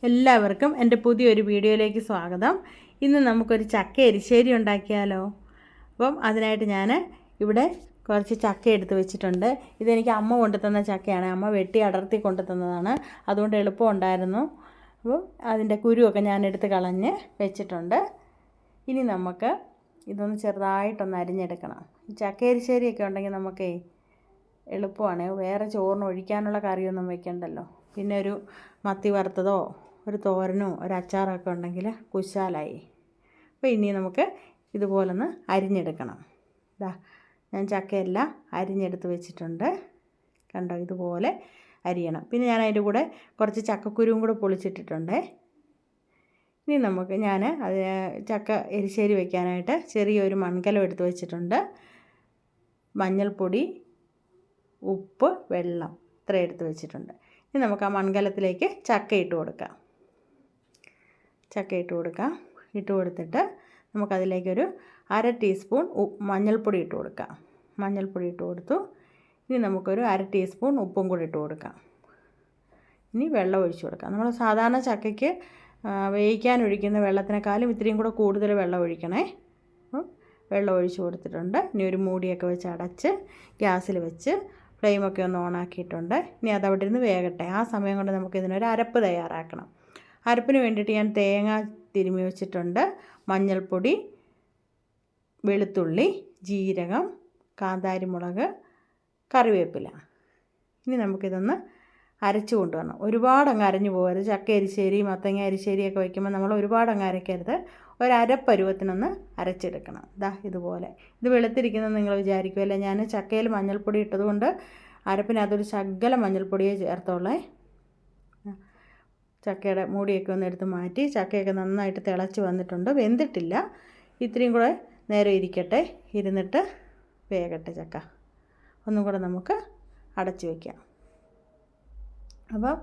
എല്ലാവർക്കും എൻ്റെ പുതിയൊരു വീഡിയോയിലേക്ക് സ്വാഗതം. ഇന്ന് നമുക്കൊരു ചക്ക എരിശ്ശേരി ഉണ്ടാക്കിയാലോ. അപ്പം അതിനായിട്ട് ഞാൻ ഇവിടെ കുറച്ച് ചക്ക എടുത്ത് വെച്ചിട്ടുണ്ട്. ഇതെനിക്ക് അമ്മ കൊണ്ടുതന്ന ചക്കയാണ്. അമ്മ വെട്ടി അടർത്തി കൊണ്ടുതന്നതാണ്. അതുകൊണ്ട് എളുപ്പമുണ്ടായിരുന്നു. അപ്പോൾ അതിൻ്റെ കുരുവൊക്കെ ഞാൻ എടുത്ത് കളഞ്ഞ് വെച്ചിട്ടുണ്ട്. ഇനി നമുക്ക് ഇതൊന്ന് ചെറുതായിട്ടൊന്ന് അരിഞ്ഞെടുക്കണം. ഈ ചക്ക എരിശ്ശേരിയൊക്കെ ഉണ്ടെങ്കിൽ നമുക്ക് എളുപ്പമാണ്. വേറെ ചോറിന് ഒഴിക്കാനുള്ള കറിയൊന്നും വെക്കണ്ടല്ലോ. പിന്നെ ഒരു മത്തി വറുത്തതോ ഒരു തോരനോ ഒരു അച്ചാറൊക്കെ ഉണ്ടെങ്കിൽ കുശാലായി. അപ്പോൾ ഇനി നമുക്ക് ഇതുപോലൊന്ന് അരിഞ്ഞെടുക്കണം. ഇതാ ഞാൻ ചക്കയെല്ലാം അരിഞ്ഞെടുത്ത് വെച്ചിട്ടുണ്ട്. കണ്ടോ, ഇതുപോലെ അരിയണം. പിന്നെ ഞാൻ അതിൻ്റെ കൂടെ കുറച്ച് ചക്കക്കുരുവും കൂടെ പൊളിച്ചിട്ടിട്ടുണ്ട്. ഇനി നമുക്ക് അത് ചക്ക എരിശ്ശേരി വയ്ക്കാനായിട്ട് ചെറിയൊരു മൺകലം എടുത്ത് വെച്ചിട്ടുണ്ട്. മഞ്ഞൾപ്പൊടി, ഉപ്പ്, വെള്ളം ഇത്ര എടുത്ത് വെച്ചിട്ടുണ്ട്. ഇനി നമുക്ക് ആ മൺകലത്തിലേക്ക് ചക്ക ഇട്ട് കൊടുക്കാം. ഇട്ട് കൊടുത്തിട്ട് നമുക്കതിലേക്കൊരു 1/2 ടീസ്പൂൺ മഞ്ഞൾപ്പൊടി ഇട്ട് കൊടുക്കാം. മഞ്ഞൾപ്പൊടി ഇട്ട് കൊടുത്തു. ഇനി നമുക്കൊരു 1/2 ടീസ്പൂൺ ഉപ്പും കൂടി ഇട്ട് കൊടുക്കാം. ഇനി വെള്ളം ഒഴിച്ച് കൊടുക്കാം. നമ്മൾ സാധാരണ ചക്കയ്ക്ക് വേവിക്കാൻ ഒഴിക്കുന്ന വെള്ളത്തിനേക്കാളും ഇത്രയും കൂടെ കൂടുതൽ വെള്ളം ഒഴിക്കണേ. വെള്ളം ഒഴിച്ച് കൊടുത്തിട്ടുണ്ട്. ഇനി ഒരു മൂടിയൊക്കെ വെച്ച് അടച്ച് ഗ്യാസിൽ വെച്ച് ഫ്ലെയിമൊക്കെ ഒന്ന് ഓണാക്കിയിട്ടുണ്ട്. ഇനി അതവിടെ ഇരുന്ന് വേകട്ടെ. ആ സമയം കൊണ്ട് നമുക്ക് ഇതിനൊരു അരപ്പ് തയ്യാറാക്കണം. അരപ്പിന് വേണ്ടിയിട്ട് ഞാൻ തേങ്ങ തിരുമ്മി വെച്ചിട്ടുണ്ട്. മഞ്ഞൾപ്പൊടി, വെളുത്തുള്ളി, ജീരകം, കാന്താരിമുളക്, കറിവേപ്പില. ഇനി നമുക്കിതൊന്ന് അരച്ച് കൊണ്ടുവരണം. ഒരുപാടങ്ങ് അരഞ്ഞു പോകരുത്. ചക്ക എരിശ്ശേരി, മത്തങ്ങ എരിശ്ശേരിയൊക്കെ വയ്ക്കുമ്പോൾ നമ്മൾ ഒരുപാടങ്ങ് അരയ്ക്കരുത്. ഒരപ്പരുവത്തിനൊന്ന് അരച്ചെടുക്കണം. ഇതുപോലെ. ഇത് വെളുത്തിരിക്കുന്നത് നിങ്ങൾ വിചാരിക്കുമല്ലേ. ഞാൻ ചക്കയിൽ മഞ്ഞൾപ്പൊടി ഇട്ടതുകൊണ്ട് അരപ്പിനകത്തൊരു ശകലം മഞ്ഞൾപ്പൊടിയേ ചേർത്തോളേ. ചക്കയുടെ മൂടിയൊക്കെ ഒന്ന് എടുത്ത് മാറ്റി. ചക്കയൊക്കെ നന്നായിട്ട് തിളച്ച് വന്നിട്ടുണ്ട്. വെന്തിട്ടില്ല. ഇത്രയും കൂടെ നേരം ഇരിക്കട്ടെ. ഇരുന്നിട്ട് വേകട്ടെ ചക്ക. ഒന്നും കൂടെ നമുക്ക് അടച്ച് വയ്ക്കാം. അപ്പം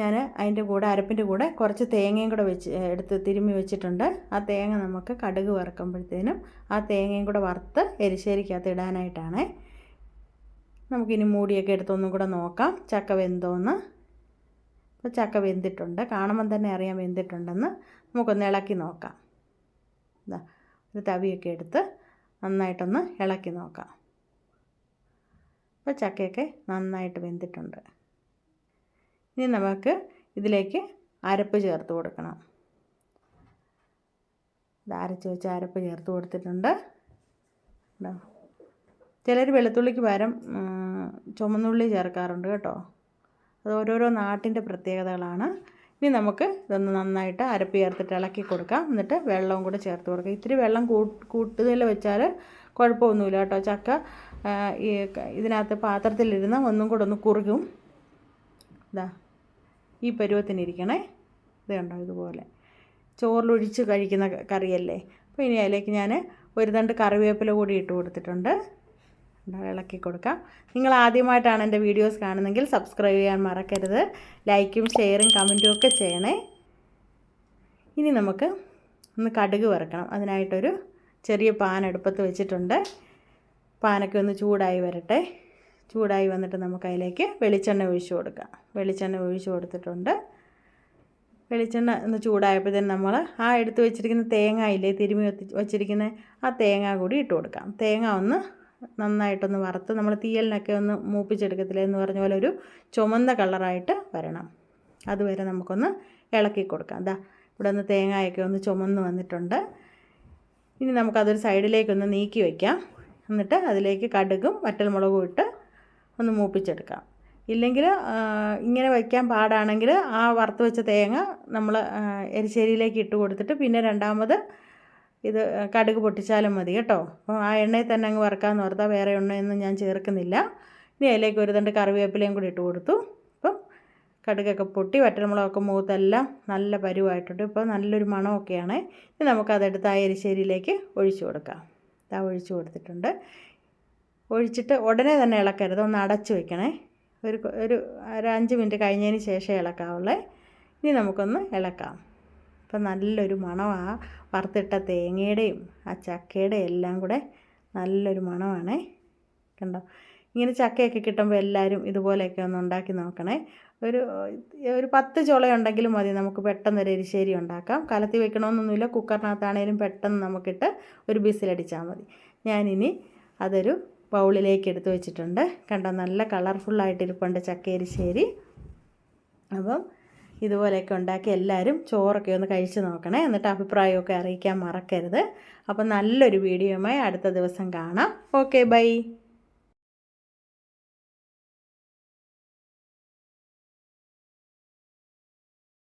ഞാൻ അതിൻ്റെ കൂടെ അരപ്പിൻ്റെ കൂടെ കുറച്ച് തേങ്ങയും കൂടെ എടുത്ത് തിരുമ്മി വെച്ചിട്ടുണ്ട്. ആ തേങ്ങ നമുക്ക് കടുക് വറുക്കുമ്പോഴത്തേനും ആ തേങ്ങയും കൂടെ വറുത്ത് എരിശ്ശേരിക്കകത്ത് ഇടാനായിട്ടാണ്. നമുക്കിനി മൂടിയൊക്കെ എടുത്തൊന്നും കൂടെ നോക്കാം ചക്ക വെന്തോന്ന്. അപ്പോൾ ചക്ക വെന്തിട്ടുണ്ട്. കാണുമ്പം തന്നെ അറിയാൻ വെന്തിട്ടുണ്ടെന്ന്. നമുക്കൊന്ന് ഇളക്കി നോക്കാം. ഒരു തവിയൊക്കെ എടുത്ത് നന്നായിട്ടൊന്ന് ഇളക്കി നോക്കാം. അപ്പോൾ ചക്കയൊക്കെ നന്നായിട്ട് വെന്തിട്ടുണ്ട്. ഇനി നമുക്ക് ഇതിലേക്ക് അരപ്പ് ചേർത്ത് കൊടുക്കണം. അരച്ച് വെച്ച അരപ്പ് ചേർത്ത് കൊടുത്തിട്ടുണ്ട്. ചിലർ വെളുത്തുള്ളിക്ക് പകരം ചുമന്നുള്ളി ചേർക്കാറുണ്ട് കേട്ടോ. അത് ഓരോരോ നാട്ടിൻ്റെ പ്രത്യേകതകളാണ്. ഇനി നമുക്ക് ഇതൊന്ന് നന്നായിട്ട് അരപ്പ് ചേർത്തിട്ട് ഇളക്കി കൊടുക്കാം. എന്നിട്ട് വെള്ളവും കൂടെ ചേർത്ത് കൊടുക്കാം. ഇത്തിരി വെള്ളം കൂടുതൽ വെച്ചാൽ കുഴപ്പമൊന്നുമില്ല കേട്ടോ. ചക്ക ഇതിനകത്ത് പാത്രത്തിലിരുന്ന് ഒന്നും കൂടെ ഒന്ന് കുറുകും. ഈ പരുവത്തിനിരിക്കണേ. ഇത് കണ്ടോ, ഇതുപോലെ ചോറിലൊഴിച്ച് കഴിക്കുന്ന കറിയല്ലേ. അപ്പോൾ ഇനി അതിലേക്ക് ഞാൻ ഒരു തണ്ട് കറിവേപ്പില കൂടി ഇട്ട് കൊടുത്തിട്ടുണ്ട്. ഇളക്കി കൊടുക്കാം. നിങ്ങൾ ആദ്യമായിട്ടാണ് എൻ്റെ വീഡിയോസ് കാണുന്നതെങ്കിൽ സബ്സ്ക്രൈബ് ചെയ്യാൻ മറക്കരുത്. ലൈക്കും ഷെയറും കമൻറ്റും ഒക്കെ ചെയ്യണേ. ഇനി നമുക്ക് ഒന്ന് കടുക് വറുക്കണം. അതിനായിട്ടൊരു ചെറിയ പാൻ അടുപ്പത്ത് വെച്ചിട്ടുണ്ട്. പാനൊക്കെ ഒന്ന് ചൂടായി വരട്ടെ. ചൂടായി വന്നിട്ട് നമുക്ക് അതിലേക്ക് വെളിച്ചെണ്ണ ഒഴിച്ച് കൊടുക്കാം. വെളിച്ചെണ്ണ ഒഴിച്ച് കൊടുത്തിട്ടുണ്ട്. വെളിച്ചെണ്ണ ഒന്ന് ചൂടായപ്പോഴത്തേനും നമ്മൾ ആ എടുത്ത് വെച്ചിരിക്കുന്ന തേങ്ങ ഇല്ലേ, തിരുമ്മി വെച്ചിരിക്കുന്ന ആ തേങ്ങ കൂടി ഇട്ട് കൊടുക്കാം. തേങ്ങ ഒന്ന് നന്നായിട്ടൊന്ന് വറുത്ത് നമ്മൾ തീയലിനൊക്കെ ഒന്ന് മൂപ്പിച്ചെടുക്കത്തില്ല എന്ന് പറഞ്ഞ പോലെ ഒരു ചുമന്ന കളറായിട്ട് വരണം. അതുവരെ നമുക്കൊന്ന് ഇളക്കി കൊടുക്കാം. ഇവിടെ ഒന്ന് തേങ്ങയൊക്കെ ഒന്ന് ചുമന്ന് വന്നിട്ടുണ്ട്. ഇനി നമുക്കതൊരു സൈഡിലേക്കൊന്ന് നീക്കി വയ്ക്കാം. എന്നിട്ട് അതിലേക്ക് കടുകും വറ്റൽമുളകും ഇട്ട് ഒന്ന് മൂപ്പിച്ചെടുക്കാം. ഇല്ലെങ്കിൽ ഇങ്ങനെ വയ്ക്കാൻ പാടാണെങ്കിൽ ആ വറുത്ത് വെച്ച തേങ്ങ നമ്മൾ എരിശ്ശേരിയിലേക്ക് ഇട്ട് കൊടുത്തിട്ട് പിന്നെ രണ്ടാമത് ഇത് കടുക് പൊട്ടിച്ചാലും മതി കേട്ടോ. അപ്പോൾ ആ എണ്ണയിൽ തന്നെ അങ്ങ് വറുക്കാമെന്ന് ഓർത്താൽ വേറെ എണ്ണയൊന്നും ഞാൻ ചേർക്കുന്നില്ല. ഇനി അതിലേക്ക് ഒരു തണ്ട് കറിവേപ്പിലയും കൂടി ഇട്ട് കൊടുത്തു. അപ്പം കടുകൊക്കെ പൊട്ടി വറ്റൽമുളകൊക്കെ മൂത്തെല്ലാം നല്ല പരുവായിട്ടുണ്ട്. ഇപ്പോൾ നല്ലൊരു മണമൊക്കെയാണ്. ഇനി നമുക്കതെടുത്ത് ആ എരിശ്ശേരിയിലേക്ക് ഒഴിച്ചു കൊടുക്കാം. ഒഴിച്ചു കൊടുത്തിട്ടുണ്ട്. ഒഴിച്ചിട്ട് ഉടനെ തന്നെ ഇളക്കരുത്. ഒന്ന് അടച്ച് വെക്കണേ. ഒരു 5 മിനിറ്റ് കഴിഞ്ഞതിന് ശേഷം ഇളക്കാവുള്ളേ. ഇനി നമുക്കൊന്ന് ഇളക്കാം. അപ്പം നല്ലൊരു മണമാണ്. വറുത്തിട്ട തേങ്ങയുടെയും ആ ചക്കയുടെയും എല്ലാം കൂടെ നല്ലൊരു മണമാണ്. കണ്ടോ, ഇങ്ങനെ ചക്കയൊക്കെ കിട്ടുമ്പോൾ എല്ലാവരും ഇതുപോലെയൊക്കെ ഒന്ന് ഉണ്ടാക്കി നോക്കണേ. ഒരു ഒരു 10 ചുളയുണ്ടെങ്കിലും മതി, നമുക്ക് പെട്ടെന്നൊരു എരിശ്ശേരി ഉണ്ടാക്കാം. കലത്തി വെക്കണമെന്നൊന്നുമില്ല, കുക്കറിനകത്താണേലും പെട്ടെന്ന് നമുക്കിട്ട് ഒരു ബിസിലടിച്ചാൽ മതി. ഞാനിനി അതൊരു ബൗളിലേക്ക് എടുത്ത് വെച്ചിട്ടുണ്ട്. കണ്ടോ, നല്ല കളർഫുള്ളായിട്ടിരിപ്പുണ്ട് ചക്ക എരിശ്ശേരി. അപ്പം ഇതുപോലെയൊക്കെ ഉണ്ടാക്കി എല്ലാവരും ചോറൊക്കെ ഒന്ന് കഴിച്ച് നോക്കണേ. എന്നിട്ട് അഭിപ്രായമൊക്കെ അറിയിക്കാൻ മറക്കരുത്. അപ്പം നല്ലൊരു വീഡിയോയുമായി അടുത്ത ദിവസം കാണാം. Okay, by.